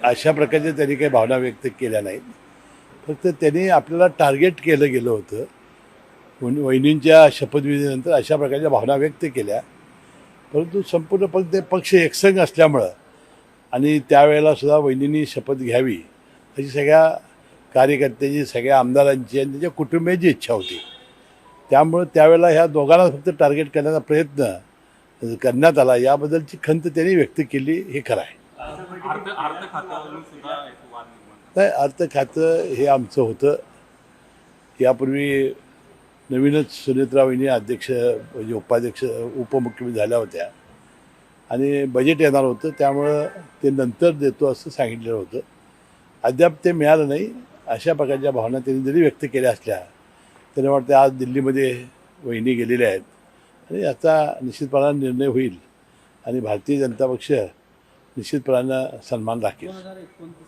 अशा प्रकारच्या त्यांनी काही भावना व्यक्त केल्या नाहीत. फक्त त्यांनी आपल्याला टार्गेट केलं गेलं होतं. वहिनींच्या शपथविधीनंतर अशा प्रकारच्या भावना व्यक्त केल्या. परंतु संपूर्ण ते पक्ष एकसंघ असल्यामुळं आणि त्यावेळेला सुद्धा वहिनींनी शपथ घ्यावी अशी सगळ्या कार्यकर्त्यांची, सगळ्या आमदारांची आणि त्यांच्या कुटुंबियांची इच्छा होती. त्यामुळं त्यावेळेला ह्या दोघांना फक्त टार्गेट करण्याचा प्रयत्न करण्यात आला. याबद्दलची खंत त्यांनी व्यक्त केली, हे खरं आहे. अर्थ खात्यावरून सुद्धा एक वाद निर्माण झाला. नाही, अर्थ खातं हे आमचं होतं. यापूर्वी नवीनच सुनेत्रा वहिनी अध्यक्ष म्हणजे उपाध्यक्ष उपमुख्यमंत्री झाल्या होत्या आणि बजेट येणार होतं, त्यामुळं ते नंतर देतो असं सांगितलेलं होतं. अद्याप ते मिळालं नाही. अशा प्रकारच्या भावना त्यांनी जरी व्यक्त केल्या असल्या तरी वाटतं आज दिल्लीमध्ये वहिनी गेलेल्या आहेत आणि याचा निश्चितपणाने निर्णय होईल आणि भारतीय जनता पक्ष निश्चितपणानं सन्मान राखेल.